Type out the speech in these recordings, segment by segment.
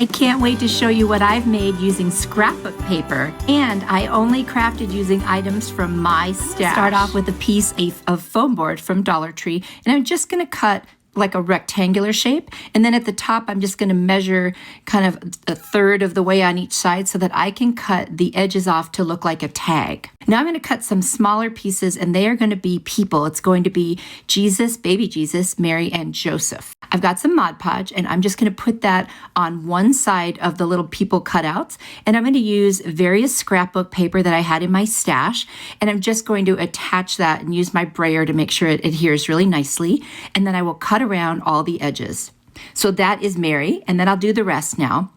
I can't wait to show you what I've made using scrapbook paper, and I only crafted using items from my stash. Start off with a piece of foam board from Dollar Tree, and I'm just going to cut like a rectangular shape, and then at the top I'm just going to measure kind of a third of the way on each side so that I can cut the edges off to look like a tag. Now I'm going to cut some smaller pieces, and they are going to be people. It's going to be Jesus, baby Jesus, Mary, and Joseph. I've got some Mod Podge, and I'm just going to put that on one side of the little people cutouts, and I'm going to use various scrapbook paper that I had in my stash, and I'm just going to attach that and use my brayer to make sure it adheres really nicely, and then I will cut around all the edges. So that is Mary, and then I'll do the rest now.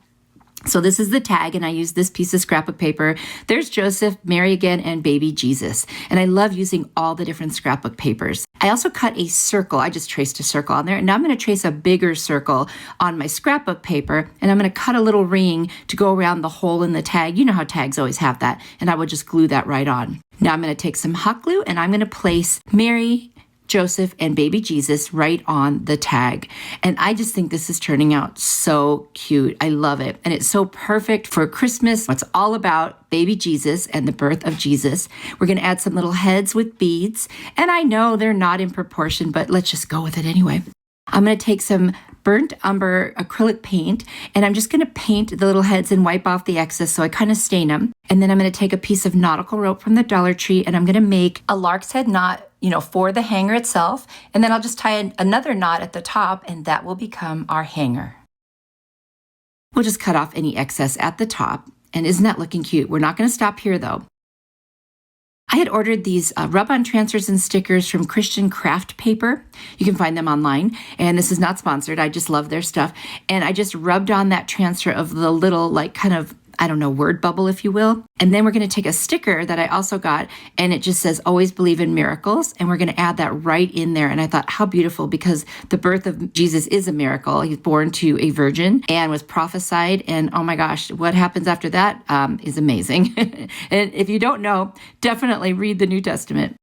So this is the tag, and I use this piece of scrapbook paper. There's Joseph, Mary again, and baby Jesus. And I love using all the different scrapbook papers. I also cut a circle. I just traced a circle on there. And now I'm going to trace a bigger circle on my scrapbook paper, and I'm going to cut a little ring to go around the hole in the tag. You know how tags always have that. And I will just glue that right on. Now I'm going to take some hot glue, and I'm going to place Mary, Joseph, and baby Jesus right on the tag. And I just think this is turning out so cute. I love it. And it's so perfect for Christmas. It's all about baby Jesus and the birth of Jesus. We're going to add some little heads with beads. And I know they're not in proportion, but let's just go with it anyway. I'm going to take some burnt umber acrylic paint, and I'm just going to paint the little heads and wipe off the excess so I kind of stain them. And then I'm going to take a piece of nautical rope from the Dollar Tree, and I'm going to make a lark's head knot, for the hanger itself. And then I'll just tie another knot at the top, and that will become our hanger. We'll just cut off any excess at the top. And isn't that looking cute? We're not going to stop here though. I had ordered these rub-on transfers and stickers from Christian Craft Paper. You can find them online, and this is not sponsored. I just love their stuff. And I just rubbed on that transfer of the little, word bubble, if you will. And then we're going to take a sticker that I also got, and it just says, always believe in miracles. And we're going to add that right in there. And I thought, how beautiful, because the birth of Jesus is a miracle. He's born to a virgin and was prophesied. And oh my gosh, what happens after that is amazing. And if you don't know, definitely read the New Testament.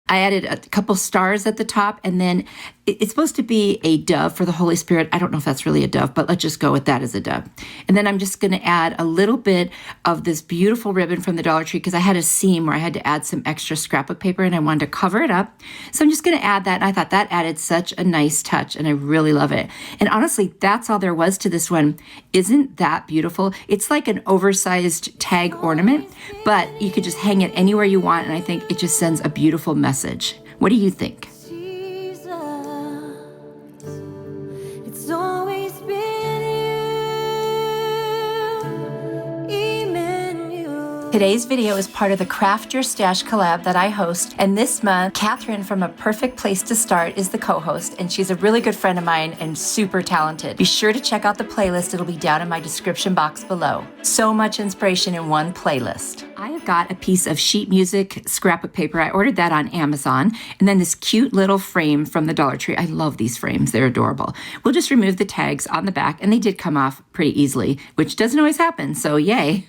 I added a couple stars at the top, and then it's supposed to be a dove for the Holy Spirit. I don't know if that's really a dove, but let's just go with that as a dove. And then I'm just going to add a little bit of this beautiful ribbon from the Dollar Tree, because I had a seam where I had to add some extra scrapbook paper, and I wanted to cover it up. So I'm just going to add that, and I thought that added such a nice touch, and I really love it. And honestly, that's all there was to this one. Isn't that beautiful? It's like an oversized tag ornament, but you could just hang it anywhere you want, and I think it just sends a beautiful message. What do you think? Today's video is part of the Craft Your Stash collab that I host, and this month, Catherine from A Perfect Place to Start is the co-host, and she's a really good friend of mine and super talented. Be sure to check out the playlist. It'll be down in my description box below. So much inspiration in one playlist. I have got a piece of sheet music scrapbook paper. I ordered that on Amazon, and then this cute little frame from the Dollar Tree. I love these frames. They're adorable. We'll just remove the tags on the back, and they did come off pretty easily, which doesn't always happen, so yay.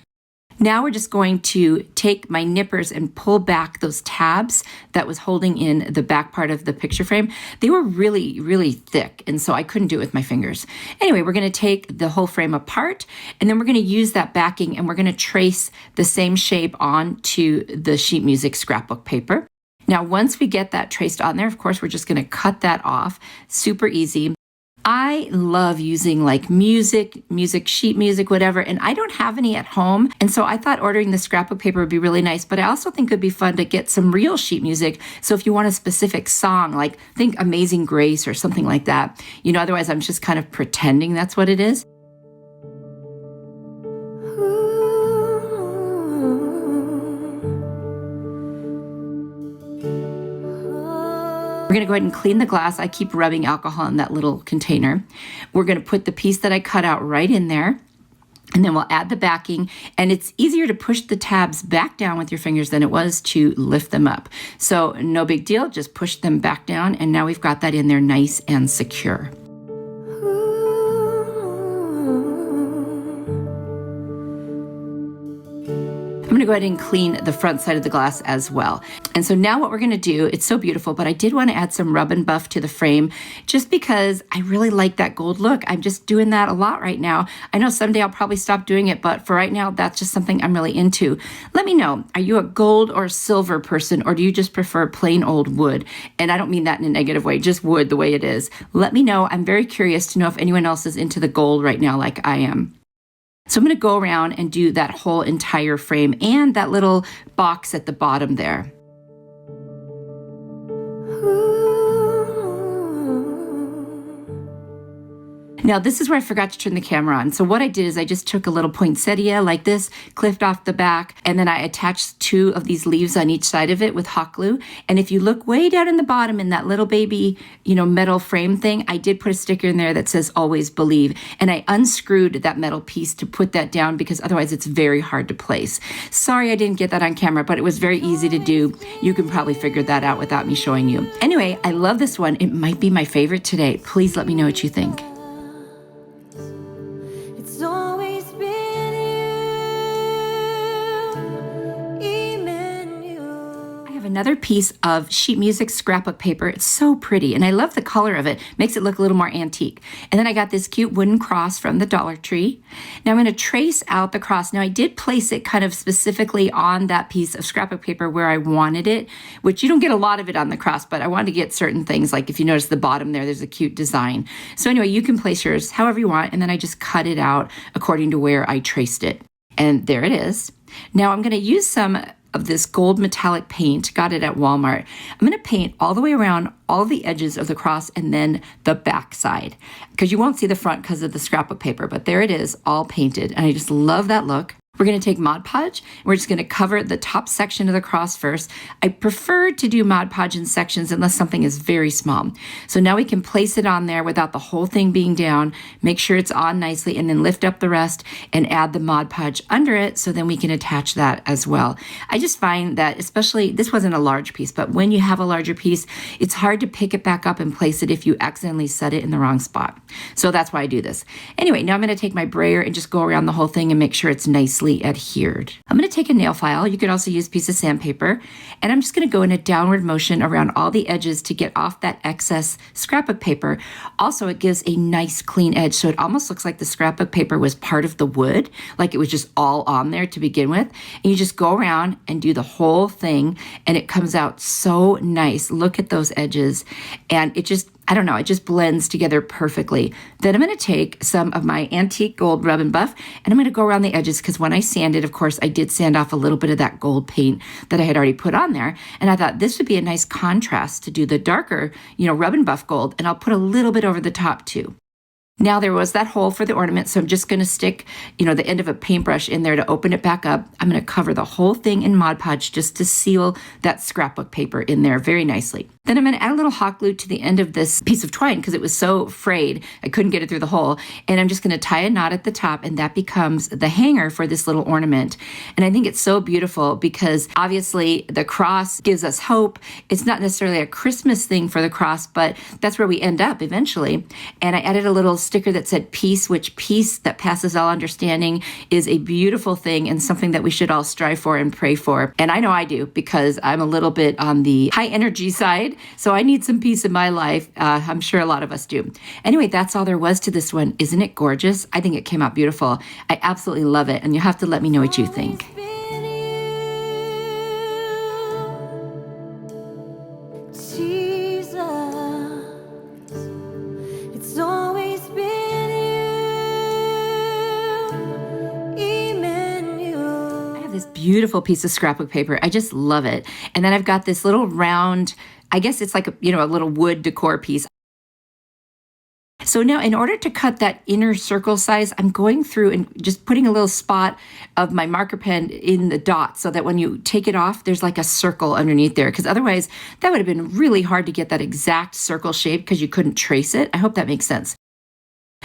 Now we're just going to take my nippers and pull back those tabs that was holding in the back part of the picture frame. They were really, really thick, and so I couldn't do it with my fingers. Anyway, we're going to take the whole frame apart, and then we're going to use that backing, and we're going to trace the same shape onto the sheet music scrapbook paper. Now, once we get that traced on there, of course, we're just going to cut that off. Super easy. I love using music, sheet music, whatever, and I don't have any at home. And so I thought ordering the scrapbook paper would be really nice, but I also think it'd be fun to get some real sheet music. So if you want a specific song, like think Amazing Grace or something like that, otherwise I'm just kind of pretending that's what it is. We're going to go ahead and clean the glass. I keep rubbing alcohol in that little container. We're going to put the piece that I cut out right in there, and then we'll add the backing. And it's easier to push the tabs back down with your fingers than it was to lift them up. So no big deal, just push them back down, and now we've got that in there nice and secure. I'm going to go ahead and clean the front side of the glass as well. And so now what we're going to do, it's so beautiful, but I did want to add some rub and buff to the frame just because I really like that gold look. I'm just doing that a lot right now. I know someday I'll probably stop doing it, but for right now, that's just something I'm really into. Let me know, are you a gold or silver person, or do you just prefer plain old wood? And I don't mean that in a negative way, just wood the way it is. Let me know. I'm very curious to know if anyone else is into the gold right now like I am. So I'm going to go around and do that whole entire frame and that little box at the bottom there. Now, this is where I forgot to turn the camera on. So what I did is I just took a little poinsettia like this, clipped off the back, and then I attached 2 of these leaves on each side of it with hot glue. And if you look way down in the bottom in that little baby, metal frame thing, I did put a sticker in there that says always believe. And I unscrewed that metal piece to put that down because otherwise it's very hard to place. Sorry I didn't get that on camera, but it was very easy to do. You can probably figure that out without me showing you. Anyway, I love this one. It might be my favorite today. Please let me know what you think. Another piece of sheet music scrapbook paper. It's so pretty, and I love the color of it. Makes it look a little more antique. And then I got this cute wooden cross from the Dollar Tree. Now I'm going to trace out the cross. Now I did place it kind of specifically on that piece of scrapbook paper where I wanted it, which you don't get a lot of it on the cross, but I wanted to get certain things. Like if you notice the bottom there's a cute design. So anyway, you can place yours however you want, and then I just cut it out according to where I traced it. And there it is. Now I'm going to use some of this gold metallic paint, got it at Walmart. I'm going to paint all the way around all the edges of the cross and then the back side, because you won't see the front because of the scrapbook paper, but there it is, all painted. And I just love that look. We're going to take Mod Podge. We're just going to cover the top section of the cross first. I prefer to do Mod Podge in sections unless something is very small. So now we can place it on there without the whole thing being down, make sure it's on nicely, and then lift up the rest and add the Mod Podge under it so then we can attach that as well. I just find that, especially, this wasn't a large piece, but when you have a larger piece, it's hard to pick it back up and place it if you accidentally set it in the wrong spot. So that's why I do this. Anyway, now I'm going to take my brayer and just go around the whole thing and make sure it's nicely adhered. I'm going to take a nail file. You could also use a piece of sandpaper, and I'm just going to go in a downward motion around all the edges to get off that excess scrapbook paper. Also, it gives a nice clean edge, so it almost looks like the scrapbook paper was part of the wood, like it was just all on there to begin with. And you just go around and do the whole thing, and it comes out so nice. Look at those edges, and it just, I don't know, it just blends together perfectly. Then I'm going to take some of my antique gold rub and buff, and I'm going to go around the edges because when I sanded, of course, I did sand off a little bit of that gold paint that I had already put on there. And I thought this would be a nice contrast to do the darker, rub and buff gold, and I'll put a little bit over the top too. Now there was that hole for the ornament, so I'm just going to stick, the end of a paintbrush in there to open it back up. I'm going to cover the whole thing in Mod Podge just to seal that scrapbook paper in there very nicely. Then I'm going to add a little hot glue to the end of this piece of twine because it was so frayed, I couldn't get it through the hole. And I'm just going to tie a knot at the top, and that becomes the hanger for this little ornament. And I think it's so beautiful because obviously the cross gives us hope. It's not necessarily a Christmas thing for the cross, but that's where we end up eventually. And I added a little sticker that said peace, which peace that passes all understanding is a beautiful thing and something that we should all strive for and pray for. And I know I do because I'm a little bit on the high energy side. So I need some peace in my life. I'm sure a lot of us do. Anyway, that's all there was to this one. Isn't it gorgeous? I think it came out beautiful. I absolutely love it. And you'll have to let me know what you think. Beautiful piece of scrapbook paper. I just love it. And then I've got this little round, I guess it's like a little wood decor piece. So now in order to cut that inner circle size, I'm going through and just putting a little spot of my marker pen in the dot so that when you take it off, there's like a circle underneath there. Because otherwise that would have been really hard to get that exact circle shape because you couldn't trace it. I hope that makes sense.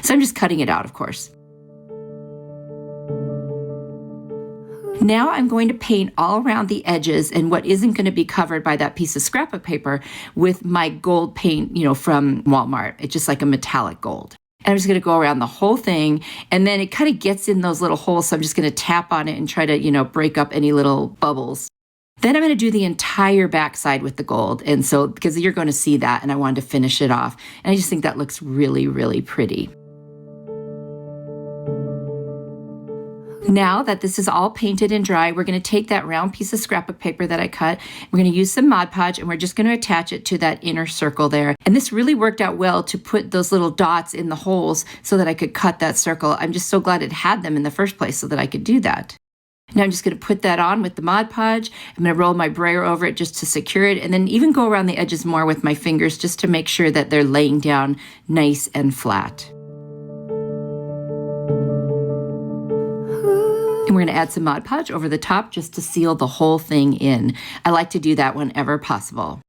So I'm just cutting it out, of course. Now I'm going to paint all around the edges and what isn't going to be covered by that piece of scrapbook paper with my gold paint, from Walmart. It's just like a metallic gold. And I'm just going to go around the whole thing, and then it kind of gets in those little holes, so I'm just going to tap on it and try to, break up any little bubbles. Then I'm going to do the entire backside with the gold. And so, because you're going to see that, and I wanted to finish it off. And I just think that looks really, really pretty. Now that this is all painted and dry, we're going to take that round piece of scrapbook paper that I cut. We're going to use some Mod Podge, and we're just going to attach it to that inner circle there. And this really worked out well to put those little dots in the holes so that I could cut that circle. I'm just so glad it had them in the first place so that I could do that. Now I'm just going to put that on with the Mod Podge. I'm going to roll my brayer over it just to secure it, and then even go around the edges more with my fingers just to make sure that they're laying down nice and flat. And we're going to add some Mod Podge over the top just to seal the whole thing in. I like to do that whenever possible.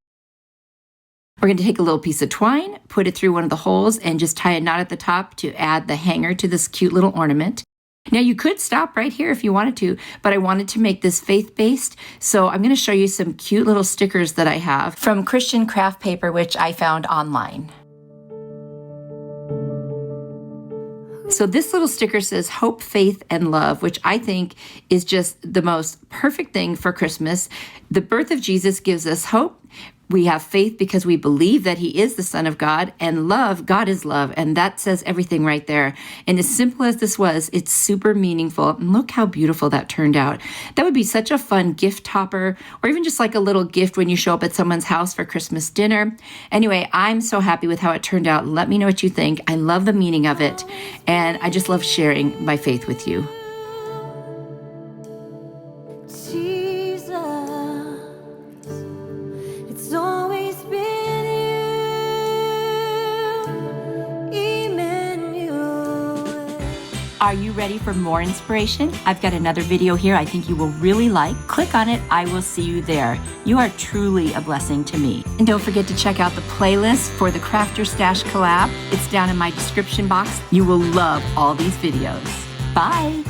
We're going to take a little piece of twine, put it through one of the holes, and just tie a knot at the top to add the hanger to this cute little ornament. Now you could stop right here if you wanted to, but I wanted to make this faith-based, so I'm going to show you some cute little stickers that I have from Christian craft paper, which I found online. So this little sticker says hope, faith, and love, which I think is just the most perfect thing for Christmas. The birth of Jesus gives us hope. We have faith because we believe that he is the Son of God, and love, God is love, and that says everything right there. And as simple as this was, it's super meaningful. And look how beautiful that turned out. That would be such a fun gift topper, or even just like a little gift when you show up at someone's house for Christmas dinner. Anyway, I'm so happy with how it turned out. Let me know what you think. I love the meaning of it, and I just love sharing my faith with you. Are you ready for more inspiration? I've got another video here I think you will really like. Click on it. I will see you there. You are truly a blessing to me. And don't forget to check out the playlist for the Craft Your Stash collab. It's down in my description box. You will love all these videos. Bye.